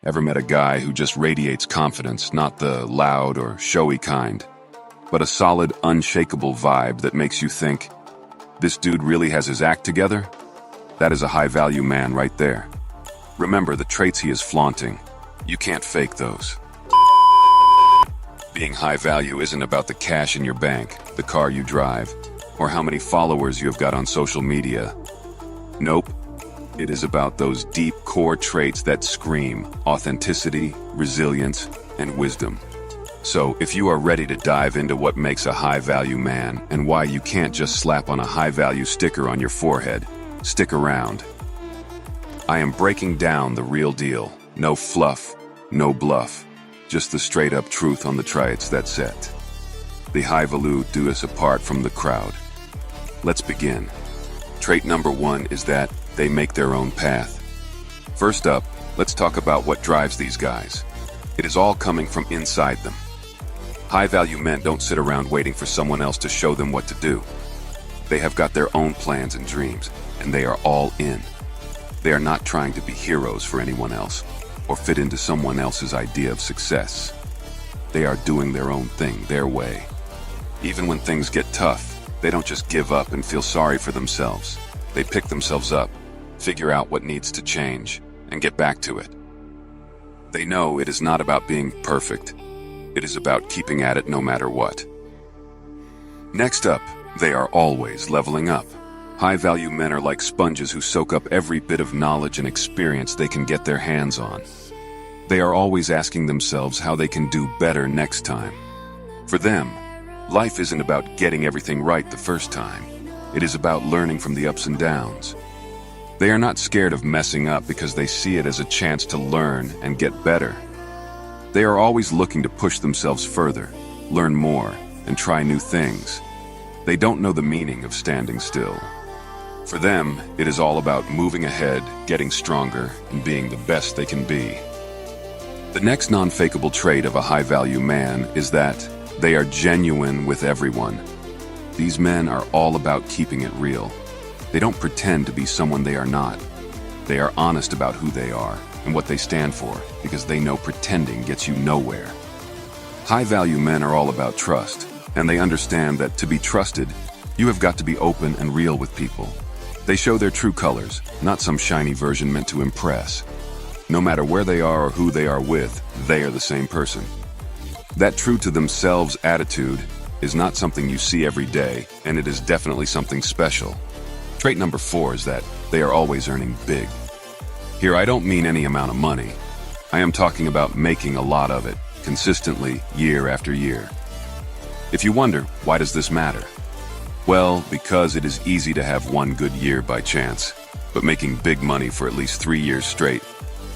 Ever met a guy who just radiates confidence, not the loud or showy kind, but a solid, unshakable vibe that makes you think, this dude really has his act together? That is a high-value man right there. Remember the traits he is flaunting. You can't fake those. Being high value isn't about the cash in your bank, the car you drive, or how many followers you have got on social media. Nope. It is about those deep core traits that scream authenticity, resilience, and wisdom. So, if you are ready to dive into what makes a high-value man and why you can't just slap on a high-value sticker on your forehead, stick around. I am breaking down the real deal. No fluff, no bluff. Just the straight-up truth on the traits that set the high-value do us apart from the crowd. Let's begin. Trait number 1 is that they make their own path. First up, let's talk about what drives these guys. It is all coming from inside them. High-value men don't sit around waiting for someone else to show them what to do. They have got their own plans and dreams, and they are all in. They are not trying to be heroes for anyone else, or fit into someone else's idea of success. They are doing their own thing, their way. Even when things get tough, they don't just give up and feel sorry for themselves. They pick themselves up, figure out what needs to change, and get back to it. They know it is not about being perfect. It is about keeping at it no matter what. Next up, they are always leveling up. High-value men are like sponges who soak up every bit of knowledge and experience they can get their hands on. They are always asking themselves how they can do better next time. For them, life isn't about getting everything right the first time. It is about learning from the ups and downs. They are not scared of messing up because they see it as a chance to learn and get better. They are always looking to push themselves further, learn more, and try new things. They don't know the meaning of standing still. For them, it is all about moving ahead, getting stronger, and being the best they can be. The next non-fakeable trait of a high-value man is that they are genuine with everyone. These men are all about keeping it real. They don't pretend to be someone they are not. They are honest about who they are and what they stand for, because they know pretending gets you nowhere. High-value men are all about trust, and they understand that to be trusted, you have got to be open and real with people. They show their true colors, not some shiny version meant to impress. No matter where they are or who they are with, they are the same person. That true-to-themselves attitude is not something you see every day, and it is definitely something special. Trait number 4 is that they are always earning big. Here, I don't mean any amount of money. I am talking about making a lot of it, consistently, year after year. If you wonder, why does this matter? Well, because it is easy to have one good year by chance, but making big money for at least 3 years straight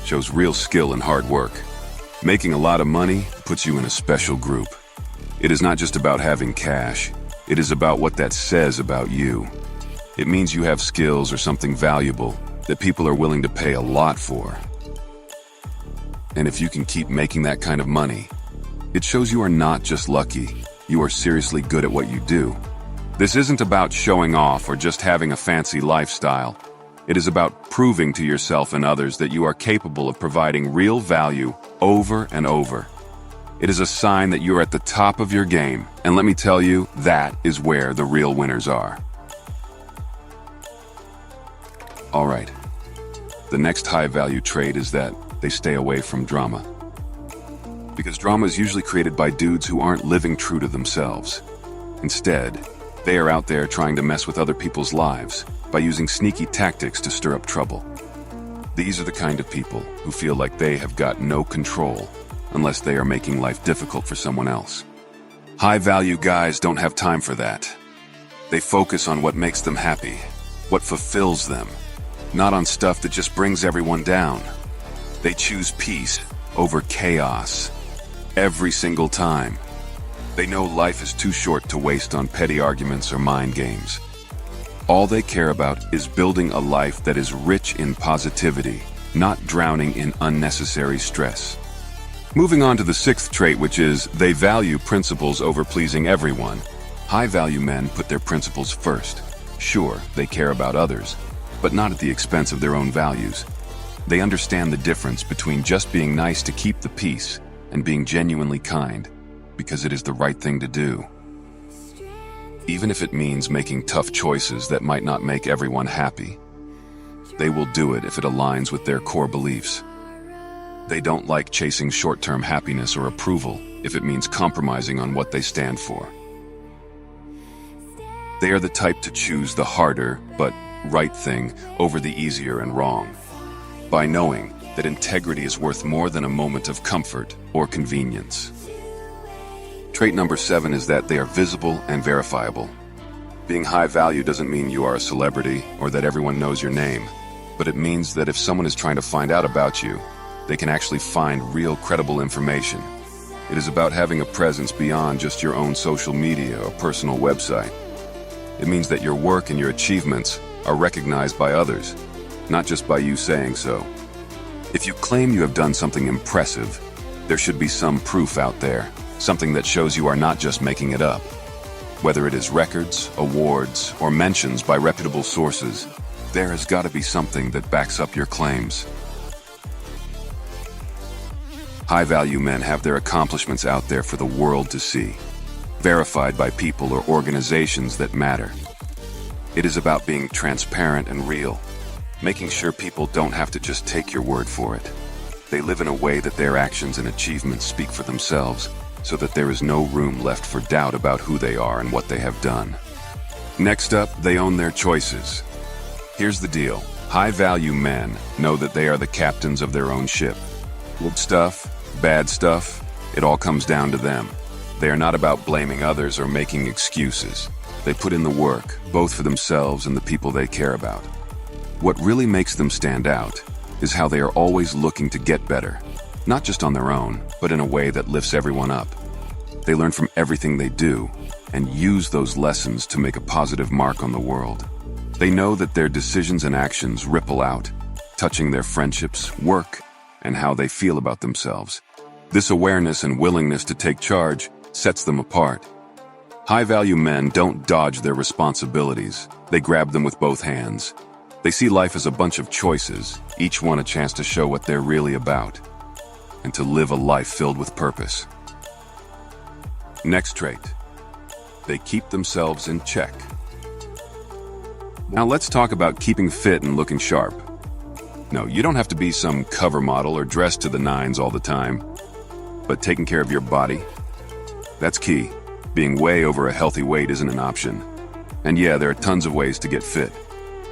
shows real skill and hard work. Making a lot of money puts you in a special group. It is not just about having cash, it is about what that says about you. It means you have skills or something valuable that people are willing to pay a lot for. And if you can keep making that kind of money, it shows you are not just lucky, you are seriously good at what you do. This isn't about showing off or just having a fancy lifestyle. It is about proving to yourself and others that you are capable of providing real value over and over. It is a sign that you are at the top of your game, and let me tell you, that is where the real winners are. Alright, the next high-value trait is that they stay away from drama. Because drama is usually created by dudes who aren't living true to themselves. Instead, they are out there trying to mess with other people's lives by using sneaky tactics to stir up trouble. These are the kind of people who feel like they have got no control unless they are making life difficult for someone else. High-value guys don't have time for that. They focus on what makes them happy, what fulfills them, not on stuff that just brings everyone down. They choose peace over chaos every single time. They know life is too short to waste on petty arguments or mind games. All they care about is building a life that is rich in positivity, not drowning in unnecessary stress. Moving on to the 6th trait, which is they value principles over pleasing everyone. High-value men put their principles first. Sure, they care about others, but not at the expense of their own values. They understand the difference between just being nice to keep the peace and being genuinely kind, because it is the right thing to do. Even if it means making tough choices that might not make everyone happy, they will do it if it aligns with their core beliefs. They don't like chasing short-term happiness or approval if it means compromising on what they stand for. They are the type to choose the harder but right thing over the easier and wrong, by knowing that integrity is worth more than a moment of comfort or convenience. Trait number 7 is that they are visible and verifiable. Being high value doesn't mean you are a celebrity or that everyone knows your name, but it means that if someone is trying to find out about you, they can actually find real, credible information. It is about having a presence beyond just your own social media or personal website. It means that your work and your achievements are recognized by others, not just by you saying so. If you claim you have done something impressive, there should be some proof out there, something that shows you are not just making it up. Whether it is records, awards, or mentions by reputable sources, there has got to be something that backs up your claims. High-value men have their accomplishments out there for the world to see, verified by people or organizations that matter. It is about being transparent and real, making sure people don't have to just take your word for it. They live in a way that their actions and achievements speak for themselves, so that there is no room left for doubt about who they are and what they have done. Next up, they own their choices. Here's the deal. High-value men know that they are the captains of their own ship. Good stuff, bad stuff, it all comes down to them. They are not about blaming others or making excuses. They put in the work, both for themselves and the people they care about. What really makes them stand out is how they are always looking to get better, not just on their own, but in a way that lifts everyone up. They learn from everything they do and use those lessons to make a positive mark on the world. They know that their decisions and actions ripple out, touching their friendships, work, and how they feel about themselves. This awareness and willingness to take charge sets them apart. High-value men don't dodge their responsibilities. They grab them with both hands. They see life as a bunch of choices, each one a chance to show what they're really about, and to live a life filled with purpose. Next trait. They keep themselves in check. Now let's talk about keeping fit and looking sharp. No, you don't have to be some cover model or dress to the nines all the time, but taking care of your body, that's key. Being way over a healthy weight isn't an option. And yeah, there are tons of ways to get fit.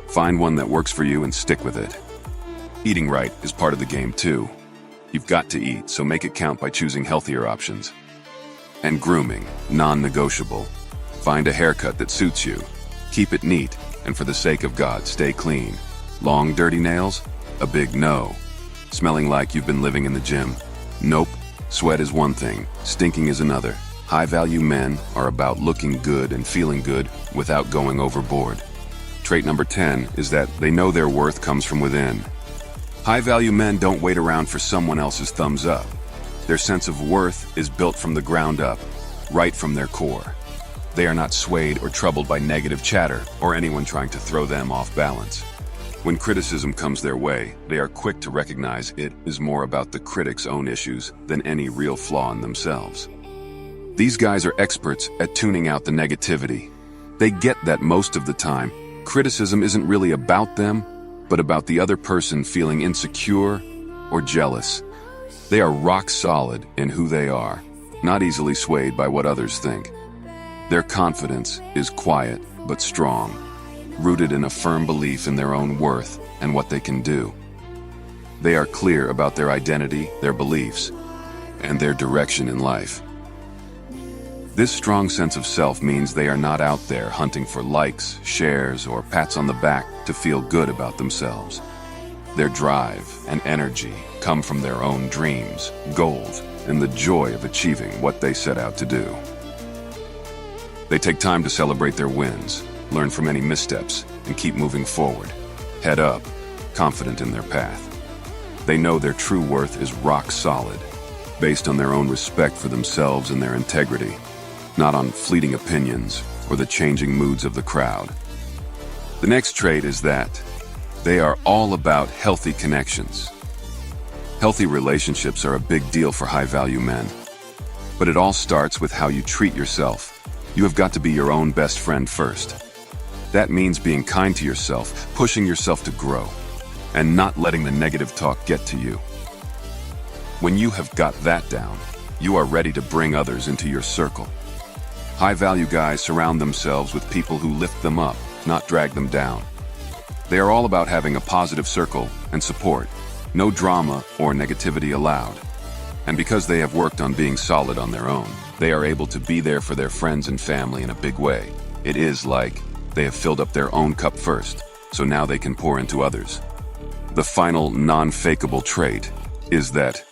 Find one that works for you and stick with it. Eating right is part of the game too. You've got to eat, so make it count by choosing healthier options. And grooming, non-negotiable. Find a haircut that suits you. Keep it neat, and for the sake of God, stay clean. Long, dirty nails? A big no. Smelling like you've been living in the gym? Nope. Sweat is one thing, stinking is another. High-value men are about looking good and feeling good without going overboard. Trait number 10 is that they know their worth comes from within. High-value men don't wait around for someone else's thumbs up. Their sense of worth is built from the ground up, right from their core. They are not swayed or troubled by negative chatter or anyone trying to throw them off balance. When criticism comes their way, they are quick to recognize it is more about the critic's own issues than any real flaw in themselves. These guys are experts at tuning out the negativity. They get that most of the time, criticism isn't really about them, but about the other person feeling insecure or jealous. They are rock solid in who they are, not easily swayed by what others think. Their confidence is quiet but strong, rooted in a firm belief in their own worth and what they can do. They are clear about their identity, their beliefs, and their direction in life. This strong sense of self means they are not out there hunting for likes, shares, or pats on the back to feel good about themselves. Their drive and energy come from their own dreams, goals, and the joy of achieving what they set out to do. They take time to celebrate their wins, learn from any missteps, and keep moving forward, head up, confident in their path. They know their true worth is rock solid, based on their own respect for themselves and their integrity, not on fleeting opinions or the changing moods of the crowd. The next trait is that They are all about healthy connections. Healthy relationships are a big deal for high-value men. But it all starts with how you treat yourself. You have got to be your own best friend first. That means being kind to yourself, pushing yourself to grow, and not letting the negative talk get to you. When you have got that down, you are ready to bring others into your circle. High-value guys surround themselves with people who lift them up, not drag them down. They are all about having a positive circle and support, no drama or negativity allowed. And because they have worked on being solid on their own, they are able to be there for their friends and family in a big way. It is like they have filled up their own cup first, so now they can pour into others. The final non-fakeable trait is that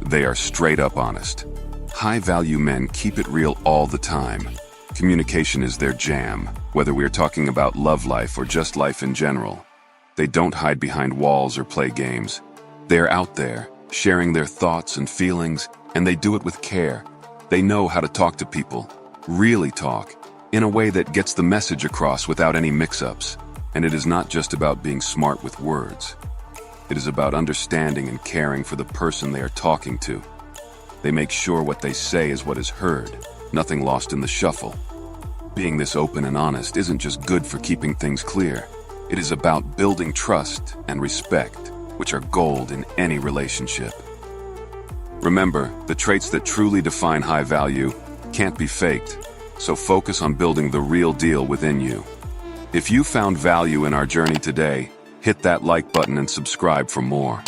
they are straight up honest. High-value men keep it real all the time. Communication is their jam, whether we're talking about love life or just life in general. They don't hide behind walls or play games. They're out there, sharing their thoughts and feelings, and they do it with care. They know how to talk to people, really talk, in a way that gets the message across without any mix-ups. And it is not just about being smart with words. It is about understanding and caring for the person they are talking to. They make sure what they say is what is heard, nothing lost in the shuffle. Being this open and honest isn't just good for keeping things clear. It is about building trust and respect, which are gold in any relationship. Remember, the traits that truly define high value can't be faked, so focus on building the real deal within you. If you found value in our journey today, hit that like button and subscribe for more.